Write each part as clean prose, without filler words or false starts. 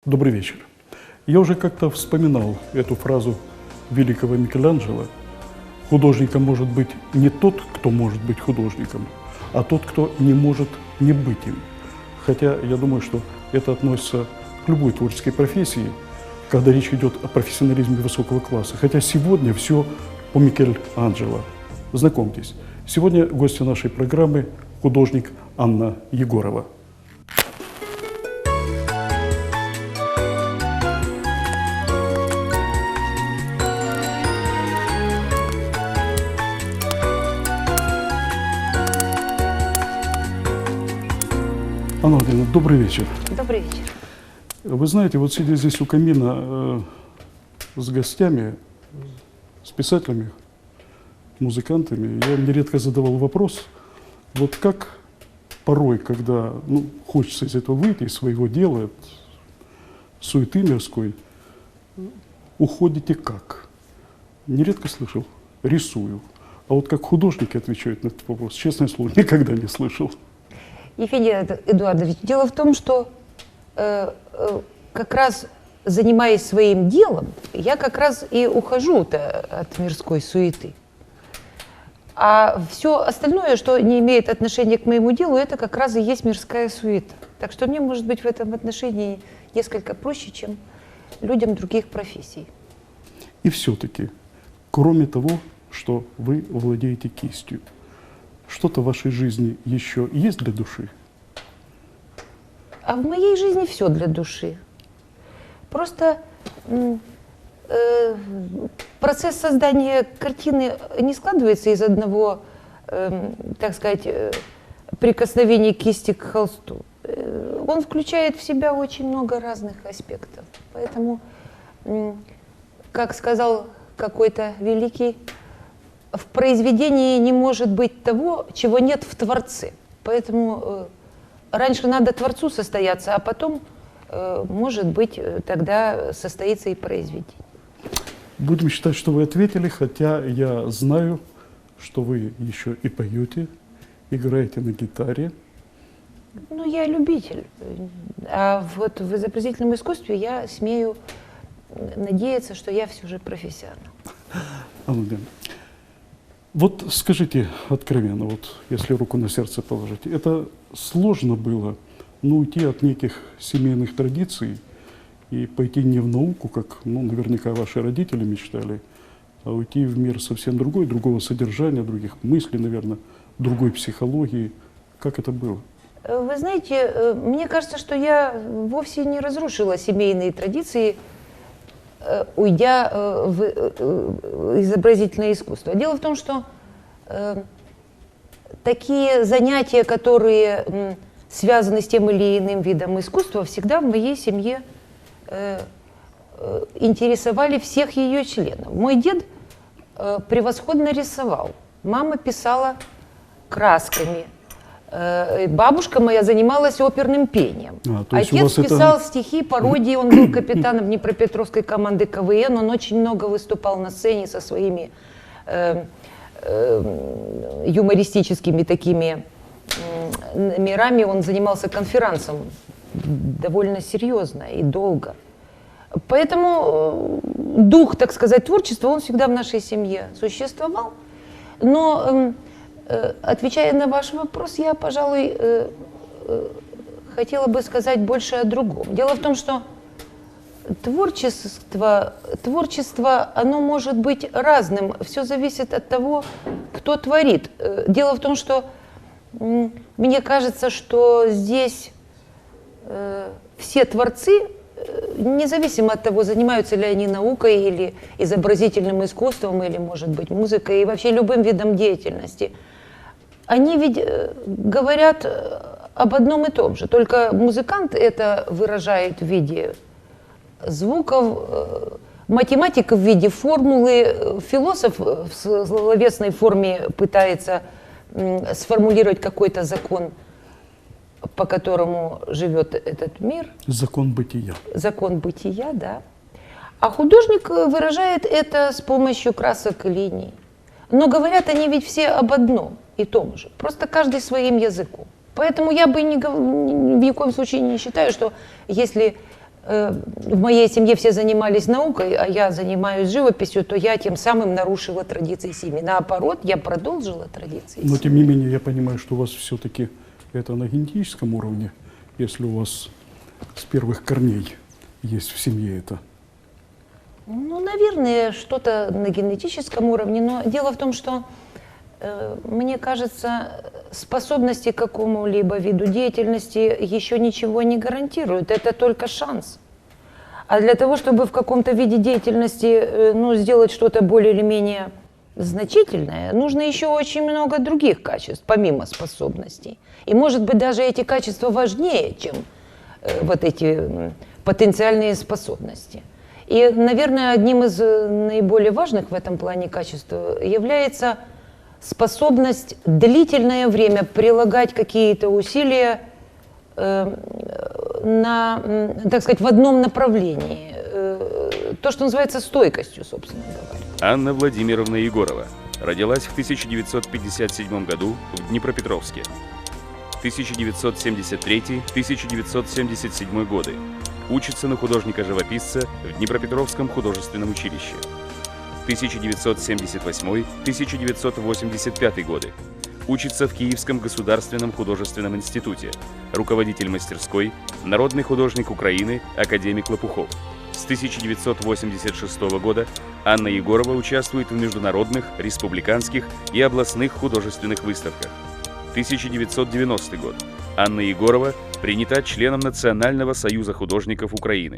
Добрый вечер. Я уже как-то вспоминал эту фразу великого Микеланджело. Художником может быть не тот, кто может быть художником, а тот, кто не может не быть им. Хотя я думаю, что это относится к любой творческой профессии, когда речь идет о профессионализме высокого класса. Хотя сегодня все по Микеланджело. Знакомьтесь, сегодня гостья нашей программы художник Анна Егорова. Анна Владимировна, добрый вечер. Добрый вечер. Вы знаете, вот сидя здесь у камина с гостями, с писателями, музыкантами, я нередко задавал вопрос, вот как порой, когда хочется из этого выйти, из своего дела, от суеты мирской, уходите как? Нередко слышал, рисую. А вот как художники отвечают на этот вопрос, честное слово, никогда не слышал. Евгений Эдуардович, дело в том, что как раз занимаясь своим делом, я как раз и ухожу от мирской суеты. А все остальное, что не имеет отношения к моему делу, это как раз и есть мирская суета. Так что мне, может быть, в этом отношении несколько проще, чем людям других профессий. И все-таки, кроме того, что вы владеете кистью, что-то в вашей жизни еще есть для души? А в моей жизни все для души. Просто процесс создания картины не складывается из одного, так сказать, прикосновения кисти к холсту. Он включает в себя очень много разных аспектов. Поэтому, как сказал какой-то великий, в произведении не может быть того, чего нет в Творце. Поэтому раньше надо Творцу состояться, а потом, может быть, тогда состоится и произведение. Будем считать, что вы ответили, хотя я знаю, что вы еще и поете, играете на гитаре. Ну, я любитель. А вот в изобразительном искусстве я смею надеяться, что я все же профессионал. Вот скажите откровенно, вот если руку на сердце положить, это сложно было уйти от неких семейных традиций и пойти не в науку, как наверняка ваши родители мечтали, а уйти в мир совсем другой, другого содержания, других мыслей, наверное, другой психологии. Как это было? Вы знаете, мне кажется, что я вовсе не разрушила семейные традиции, уйдя в изобразительное искусство. Дело в том, что такие занятия, которые связаны с тем или иным видом искусства, всегда в моей семье интересовали всех ее членов. Мой дед превосходно рисовал, мама писала красками, бабушка моя занималась оперным пением. Отец писал стихи, пародии, он был капитаном Днепропетровской команды КВН, он очень много выступал на сцене со своими юмористическими такими номерами, он занимался конферансом довольно серьезно и долго. Поэтому дух, так сказать, творчества, он всегда в нашей семье существовал. Но отвечая на ваш вопрос, я, пожалуй, хотела бы сказать больше о другом. Дело в том, что творчество, оно может быть разным. Все зависит от того, кто творит. Дело в том, что мне кажется, что здесь все творцы, независимо от того, занимаются ли они наукой или изобразительным искусством, или, может быть, музыкой, и вообще любым видом деятельности, они ведь говорят об одном и том же, только музыкант это выражает в виде звуков, математик в виде формулы, философ в словесной форме пытается сформулировать какой-то закон, по которому живет этот мир. Закон бытия. Закон бытия, да. А художник выражает это с помощью красок и линий. Но говорят они ведь все об одном и том же, просто каждый своим языком. Поэтому я бы ни в коем случае не считаю, что если в моей семье все занимались наукой, а я занимаюсь живописью, то я тем самым нарушила традиции семьи. Наоборот, я продолжила традиции Но семьи. тем не менее, я понимаю, что у вас все-таки это на генетическом уровне, если у вас с первых корней есть в семье это. Ну, наверное, что-то на генетическом уровне, но дело в том, что, мне кажется, способности к какому-либо виду деятельности еще ничего не гарантируют, это только шанс. А для того, чтобы в каком-то виде деятельности сделать что-то более или менее значительное, нужно еще очень много других качеств, помимо способностей. И, может быть, даже эти качества важнее, чем вот эти потенциальные способности. И, наверное, одним из наиболее важных в этом плане качеств является способность длительное время прилагать какие-то усилия так сказать, в одном направлении. То, что называется стойкостью, собственно говоря. Анна Владимировна Егорова родилась в 1957 году в Днепропетровске. 1973-1977 годы. Учится на художника-живописца в Днепропетровском художественном училище. 1978-1985 годы. Учится в Киевском государственном художественном институте. Руководитель мастерской, народный художник Украины, академик Лопухов. С 1986 года Анна Егорова участвует в международных, республиканских и областных художественных выставках. 1990 год. Анна Егорова принята членом Национального союза художников Украины.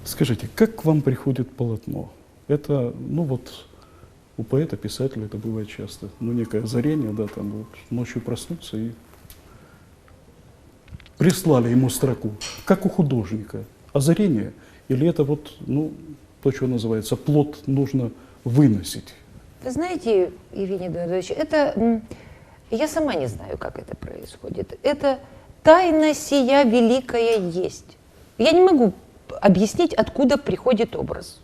Скажите, как к вам приходит полотно? Это, у поэта, писателя это бывает часто. Некое озарение, да, там вот ночью проснуться и прислали ему строку. Как у художника. Озарение? Или это то, что называется, плод нужно выносить? Вы знаете, Евгений Эдуардович, это... Я сама не знаю, как это происходит. Это тайна сия великая есть. Я не могу объяснить, откуда приходит образ.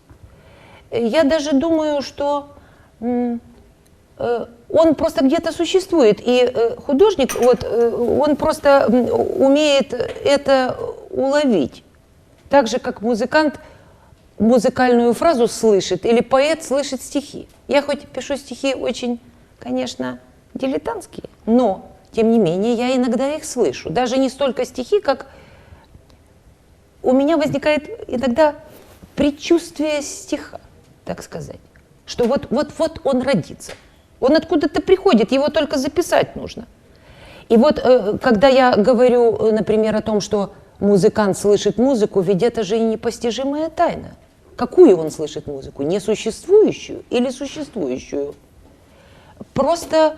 Я даже думаю, что он просто где-то существует. И художник, он просто умеет это уловить. Так же, как музыкант музыкальную фразу слышит, или поэт слышит стихи. Я хоть пишу стихи очень, конечно, дилетантские, но, тем не менее, я иногда их слышу. Даже не столько стихи, как у меня возникает иногда предчувствие стиха, так сказать, что вот он родится. Он откуда-то приходит, его только записать нужно. И когда я говорю, например, о том, что музыкант слышит музыку, ведь это же и непостижимая тайна. Какую он слышит музыку? Несуществующую или существующую? Просто...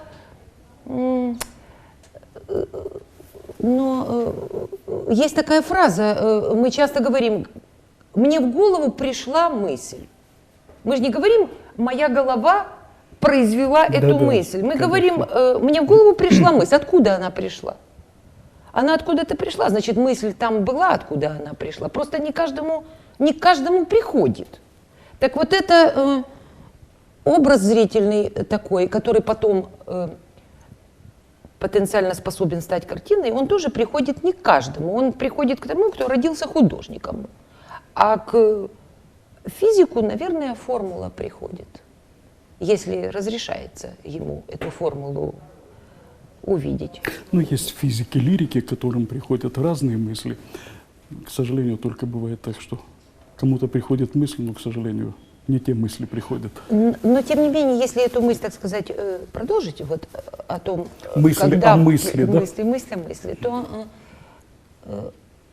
есть такая фраза, мы часто говорим, мне в голову пришла мысль. Мы же не говорим, моя голова произвела эту мысль. Мы говорим, мне в голову пришла мысль. Откуда она пришла? Она откуда-то пришла, значит, мысль там была, откуда она пришла. Просто не каждому приходит. Так вот это образ зрительный такой, который потом потенциально способен стать картиной, он тоже приходит не к каждому. Он приходит к тому, кто родился художником. А к физику, наверное, формула приходит, если разрешается ему эту формулу увидеть. Есть физики, лирики, к которым приходят разные мысли. К сожалению, только бывает так, что кому-то приходит мысль, но, к сожалению, не те мысли приходят. Но, тем не менее, если эту мысль, так сказать, продолжить, о том, мысли когда... о мысли, да? мысли, то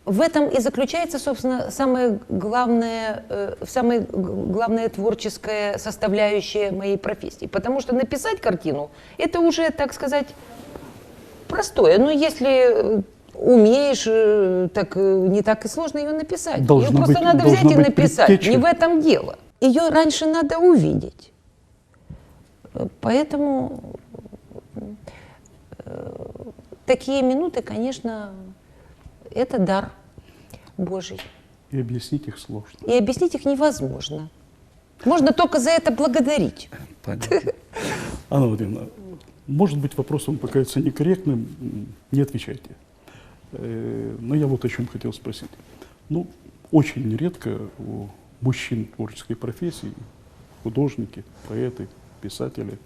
в этом и заключается, собственно, самая главная творческая составляющая моей профессии. Потому что написать картину, это уже, так сказать, простое. Но если умеешь, так не так и сложно ее написать. Ее просто надо взять и написать. Предтеча. Не в этом дело. Ее раньше надо увидеть. Поэтому такие минуты, конечно, это дар Божий. И объяснить их сложно. И объяснить их невозможно. Можно только за это благодарить. Понятно. Анна Владимировна, может быть, вопрос вам покажется некорректным, не отвечайте. Но я вот о чем хотел спросить. очень редко у мужчин творческой профессии, художники, поэты, писатели.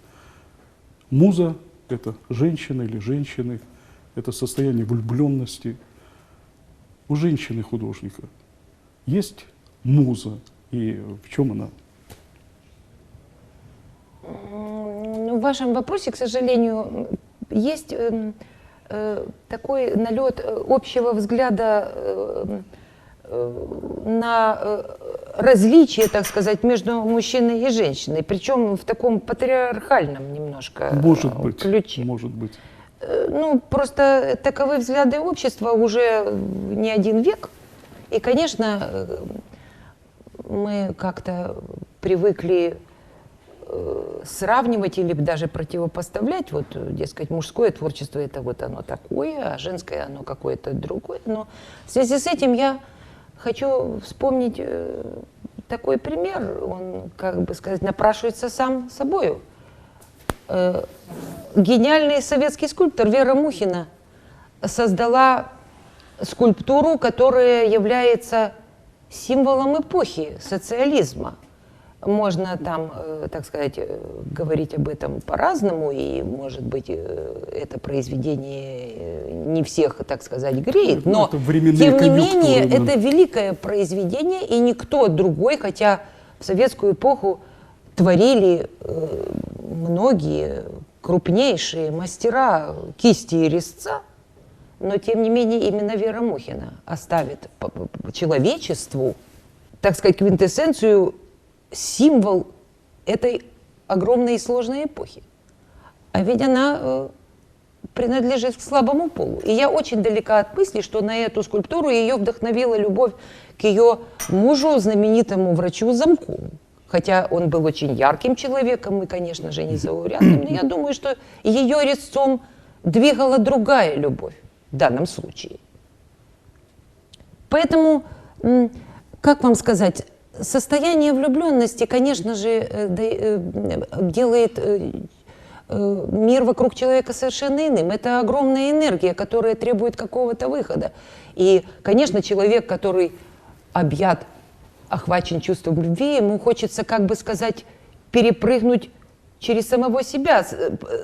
Муза – это женщина или женщины, это состояние влюбленности. У женщины-художника есть муза, и в чем она? Ну, в вашем вопросе, к сожалению, есть такой налет общего взгляда на различие, так сказать, между мужчиной и женщиной, причем в таком патриархальном немножко Может быть, ключе. может быть. Ну, просто таковы взгляды общества уже не один век. И, конечно, мы как-то привыкли сравнивать или даже противопоставлять, вот, дескать, мужское творчество это вот оно такое, а женское оно какое-то другое. Но в связи с этим я хочу вспомнить такой пример, он, как бы сказать, напрашивается сам собою. Гениальный советский скульптор Вера Мухина создала скульптуру, которая является символом эпохи социализма. Можно там, так сказать, говорить об этом по-разному, и, может быть, это произведение не всех, так сказать, греет, но, тем не менее, это великое произведение, и никто другой, хотя в советскую эпоху творили многие крупнейшие мастера кисти и резца, но, тем не менее, именно Вера Мухина оставит человечеству, так сказать, квинтэссенцию, символ этой огромной и сложной эпохи. А ведь она принадлежит к слабому полу. И я очень далека от мысли, что на эту скульптуру ее вдохновила любовь к ее мужу, знаменитому врачу Замкову. Хотя он был очень ярким человеком и, конечно же, незаурядным, но я думаю, что ее резцом двигала другая любовь в данном случае. Поэтому, как вам сказать, состояние влюбленности, конечно же, делает мир вокруг человека совершенно иным. Это огромная энергия, которая требует какого-то выхода. И, конечно, человек, который объят, охвачен чувством любви, ему хочется, как бы сказать, перепрыгнуть через самого себя,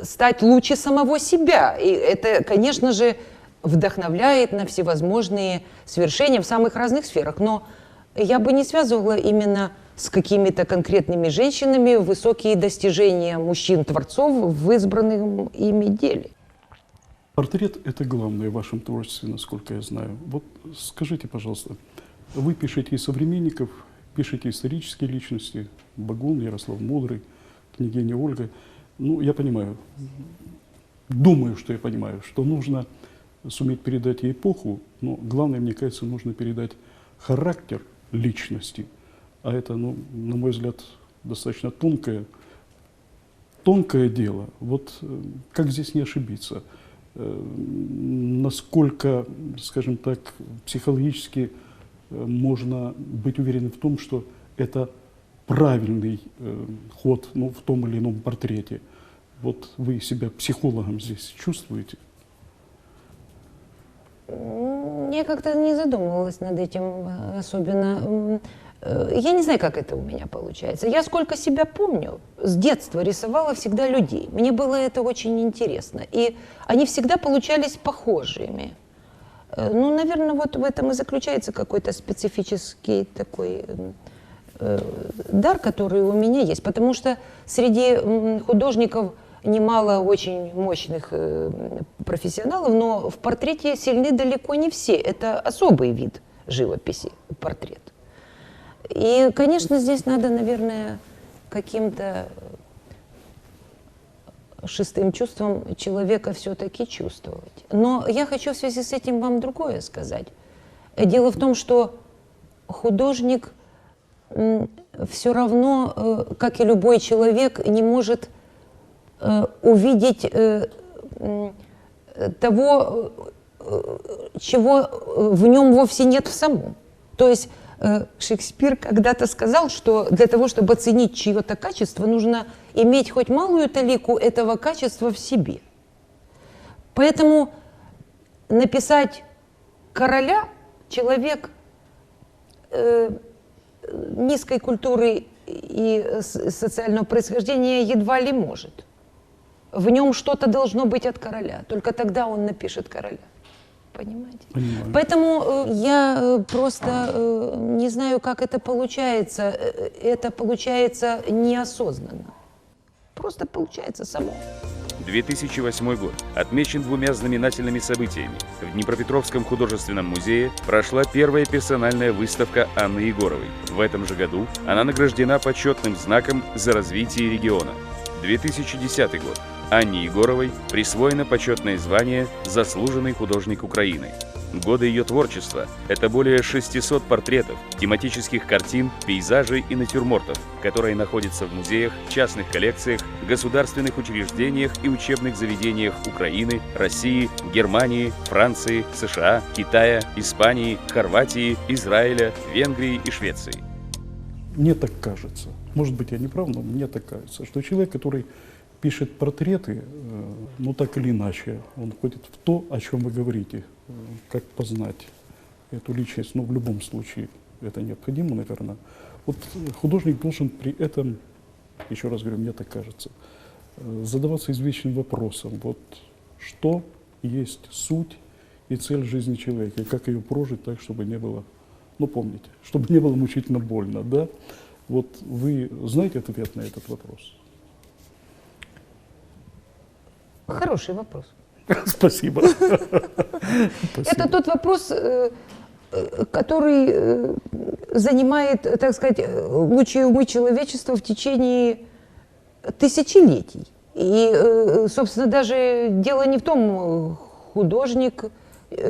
стать лучше самого себя. И это, конечно же, вдохновляет на всевозможные свершения в самых разных сферах. Но я бы не связывала именно с какими-то конкретными женщинами высокие достижения мужчин-творцов в избранном ими деле. Портрет – это главное в вашем творчестве, насколько я знаю. Вот скажите, пожалуйста, вы пишете и современников, пишете исторические личности, Багун, Ярослав Мудрый, княгиня Ольга. Ну, я понимаю, думаю, что я понимаю, что нужно суметь передать и эпоху, но главное, мне кажется, нужно передать характер личности. А это, ну, на мой взгляд, достаточно тонкое дело. Вот как здесь не ошибиться? Насколько, скажем так, психологически можно быть уверенным в том, что это правильный ход, ну, в том или ином портрете? Вот вы себя психологом здесь чувствуете? Я как-то не задумывалась над этим особенно. Я не знаю, как это у меня получается. Я сколько себя помню, с детства рисовала всегда людей. Мне было это очень интересно. И они всегда получались похожими. Ну, наверное, вот в этом и заключается какой-то специфический такой дар, который у меня есть. Потому что среди художников немало очень мощных профессионалов, но в портрете сильны далеко не все. Это особый вид живописи, портрет. И, конечно, здесь надо, наверное, каким-то шестым чувством человека все-таки чувствовать. Но я хочу в связи с этим вам другое сказать. Дело в том, что художник все равно, как и любой человек, не может увидеть того, чего в нем вовсе нет в самом. То есть Шекспир когда-то сказал, что для того, чтобы оценить чье-то качество, нужно иметь хоть малую талику этого качества в себе. Поэтому написать короля человек низкой культуры и социального происхождения едва ли может. В нем что-то должно быть от короля. Только тогда он напишет короля. Понимаете? Понимаю. Поэтому я просто не знаю, как это получается. Это получается неосознанно. Просто получается само. 2008 год отмечен двумя знаменательными событиями. В Днепропетровском художественном музее прошла первая персональная выставка Анны Егоровой. В этом же году она награждена почетным знаком за развитие региона. 2010 год. Анне Егоровой присвоено почетное звание «Заслуженный художник Украины». Годы ее творчества – это более 600 портретов, тематических картин, пейзажей и натюрмортов, которые находятся в музеях, частных коллекциях, государственных учреждениях и учебных заведениях Украины, России, Германии, Франции, США, Китая, Испании, Хорватии, Израиля, Венгрии и Швеции. Мне так кажется, может быть, я не прав, но мне так кажется, что человек, который пишет портреты, ну так или иначе, он входит в то, о чем вы говорите, как познать эту личность, но в любом случае это необходимо, наверное. Вот художник должен при этом, еще раз говорю, мне так кажется, задаваться извечным вопросом, вот что есть суть и цель жизни человека, и как ее прожить так, чтобы не было, ну помните, чтобы не было мучительно больно, да? Вот вы знаете ответ на этот вопрос? Хороший вопрос. Спасибо. Это тот вопрос, который занимает, так сказать, лучшие умы человечества в течение тысячелетий. И, собственно, даже дело не в том, художник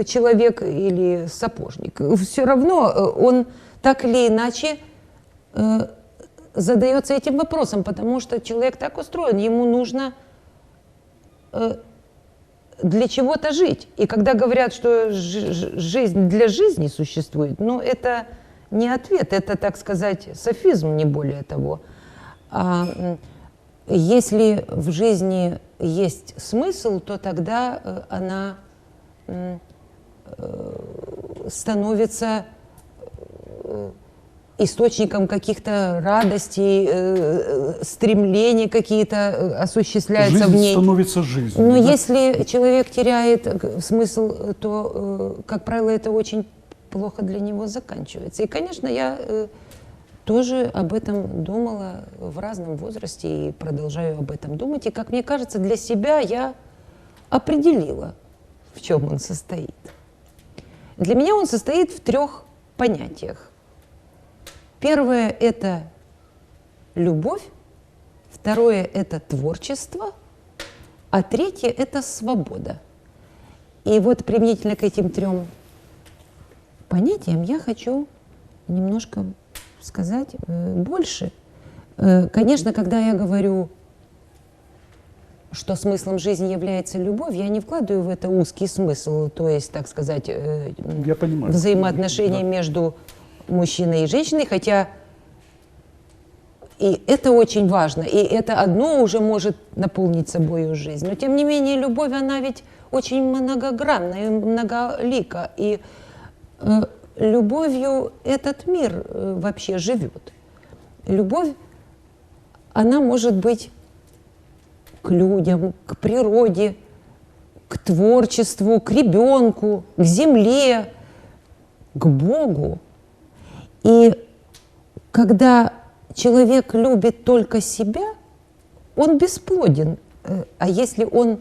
человек или сапожник. Все равно он так или иначе задается этим вопросом, потому что человек так устроен, ему нужно для чего-то жить. И когда говорят, что жизнь для жизни существует, ну, это не ответ, это, так сказать, софизм, не более того. А если в жизни есть смысл, то тогда она становится источником каких-то радостей, стремлений какие-то осуществляются Жизнь в ней. становится жизнью. Но да? если человек теряет смысл, то, как правило, это очень плохо для него заканчивается. И, конечно, я тоже об этом думала в разном возрасте и продолжаю об этом думать. И, как мне кажется, для себя я определила, в чем он состоит. Для меня он состоит в 3 понятиях. Первое – это любовь, второе – это творчество, а третье – это свобода. И вот применительно к этим 3 понятиям я хочу немножко сказать больше. Конечно, когда я говорю, что смыслом жизни является любовь, я не вкладываю в это узкий смысл, то есть, так сказать, Я понимаю. взаимоотношения Да. между мужчиной и женщиной, хотя и это очень важно, и это одно уже может наполнить собой жизнь. Но тем не менее, любовь, она ведь очень многогранна и многолика, и любовью этот мир вообще живет. Любовь, она может быть к людям, к природе, к творчеству, к ребенку, к земле, к Богу. И когда человек любит только себя, он бесплоден. А если он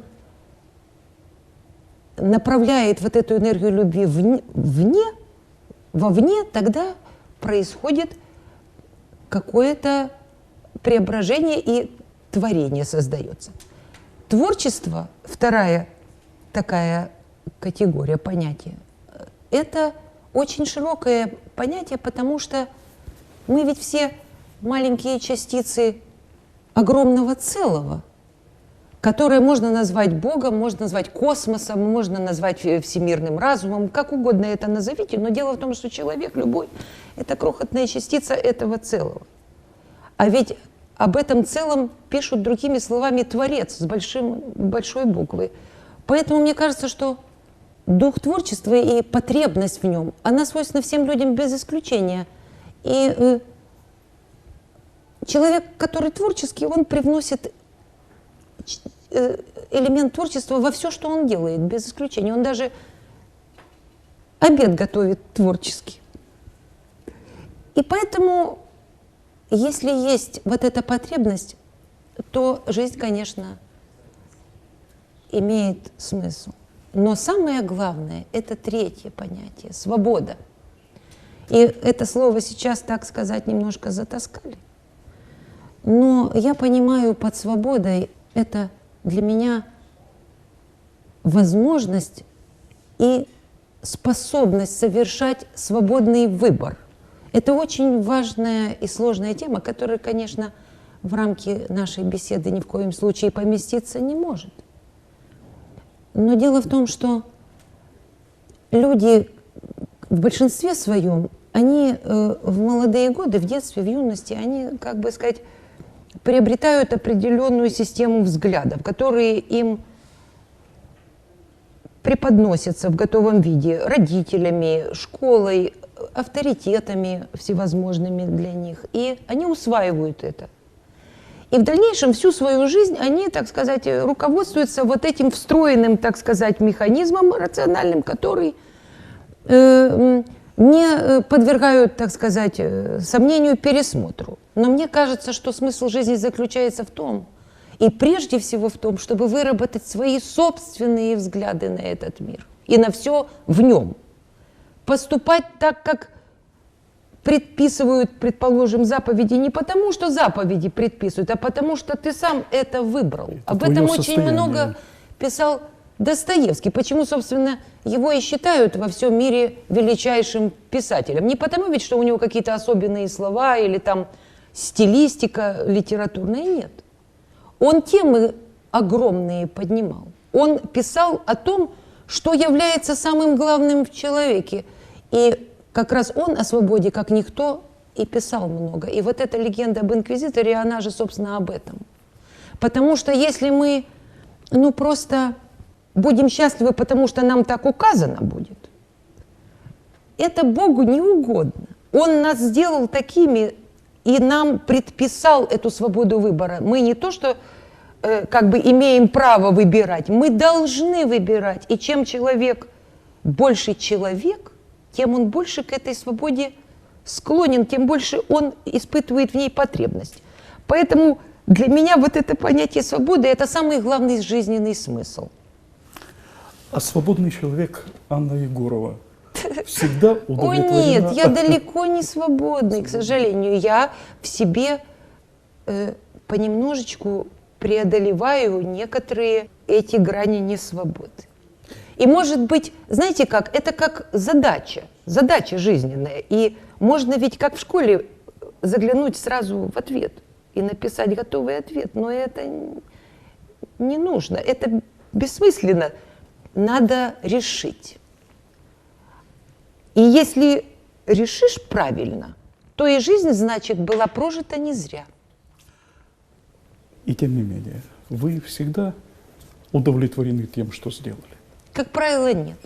направляет вот эту энергию любви вовне, тогда происходит какое-то преображение и творение создается. Творчество, вторая такая категория понятия, это очень широкое понятие, потому что мы ведь все маленькие частицы огромного целого, которое можно назвать Богом, можно назвать космосом, можно назвать всемирным разумом, как угодно это назовите, но дело в том, что человек любой – это крохотная частица этого целого. А ведь об этом целом пишут другими словами Творец с большой буквы. Поэтому мне кажется, что дух творчества и потребность в нем, она свойственна всем людям без исключения. И человек, который творческий, он привносит элемент творчества во все, что он делает, без исключения. Он даже обед готовит творческий. И поэтому, если есть вот эта потребность, то жизнь, конечно, имеет смысл. Но самое главное – это третье понятие – свобода. И это слово сейчас, так сказать, немножко затаскали. Но я понимаю под свободой это для меня возможность и способность совершать свободный выбор. Это очень важная и сложная тема, которая, конечно, в рамки нашей беседы ни в коем случае поместиться не может. Но дело в том, что люди в большинстве своем, они в молодые годы, в детстве, в юности, они, как бы сказать, приобретают определенную систему взглядов, которые им преподносятся в готовом виде родителями, школой, авторитетами всевозможными для них. И они усваивают это. И в дальнейшем всю свою жизнь они, так сказать, руководствуются вот этим встроенным, так сказать, механизмом рациональным, который не подвергают, так сказать, сомнению, пересмотру. Но мне кажется, что смысл жизни заключается в том, и прежде всего в том, чтобы выработать свои собственные взгляды на этот мир и на все в нем. Поступать так, как предписывают, предположим, заповеди, не потому, что заповеди предписывают, а потому, что ты сам это выбрал. Это об этом очень состояние. много писал Достоевский. Почему, собственно, его и считают во всем мире величайшим писателем? Не потому ведь, что у него какие-то особенные слова или там стилистика литературная, нет. Он темы огромные поднимал. Он писал о том, что является самым главным в человеке. И как раз он о свободе, как никто, и писал много. И вот эта легенда об инквизиторе, она же, собственно, об этом. Потому что если мы, просто будем счастливы, потому что нам так указано будет, это Богу не угодно. Он нас сделал такими и нам предписал эту свободу выбора. Мы не то, что как бы имеем право выбирать, мы должны выбирать. И чем человек больше человек, тем он больше к этой свободе склонен, тем больше он испытывает в ней потребность. Поэтому для меня вот это понятие свободы – это самый главный жизненный смысл. А свободный человек Анна Егорова всегда Ой, удовлетворена? нет, я далеко не свободный, к сожалению. Я в себе понемножечку преодолеваю некоторые эти грани несвободы. И может быть, знаете как, это как задача жизненная. И можно ведь как в школе заглянуть сразу в ответ и написать готовый ответ, но это не нужно, это бессмысленно. Надо решить. И если решишь правильно, то и жизнь, значит, была прожита не зря. И тем не менее, вы всегда удовлетворены тем, что сделали? Как правило, нет.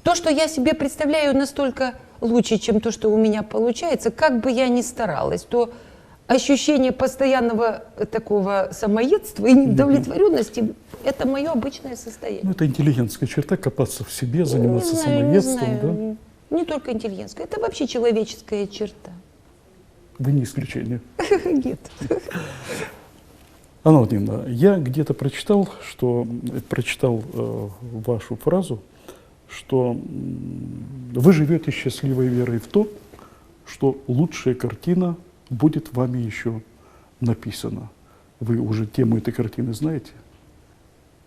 То, что я себе представляю, настолько лучше, чем то, что у меня получается, как бы я ни старалась, то ощущение постоянного такого самоедства и неудовлетворенности – это мое обычное состояние. Это интеллигентская черта, копаться в себе, заниматься Не знаю, самоедством, да? Не только интеллигентская, это вообще человеческая черта. Вы не исключение. Нет. Анна Владимировна, я где-то прочитал вашу фразу, что вы живете счастливой верой в то, что лучшая картина будет вами еще написана. Вы уже тему этой картины знаете?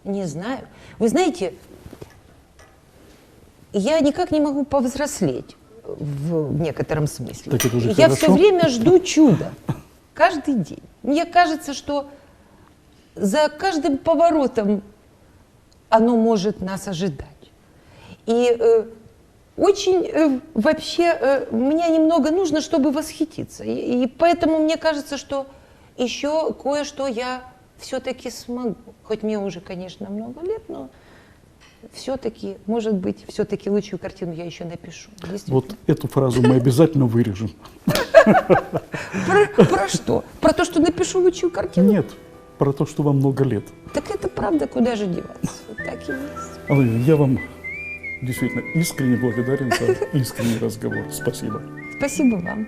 Не знаю. Вы знаете, я никак не могу повзрослеть в некотором смысле. Так это уже я хорошо. все время жду чуда. Каждый день. Мне кажется, что за каждым поворотом оно может нас ожидать. И вообще мне немного нужно, чтобы восхититься. И поэтому мне кажется, что еще кое-что я все-таки смогу. Хоть мне уже, конечно, много лет, но все-таки, может быть, все-таки лучшую картину я еще напишу. Действительно. Вот эту фразу мы обязательно вырежем. Про что? Про то, что напишу лучшую картину? Нет, про то, что вам много лет. Так это правда, куда же деваться? Так и есть. Алла, я вам действительно искренне благодарен за искренний разговор. Спасибо. Спасибо вам.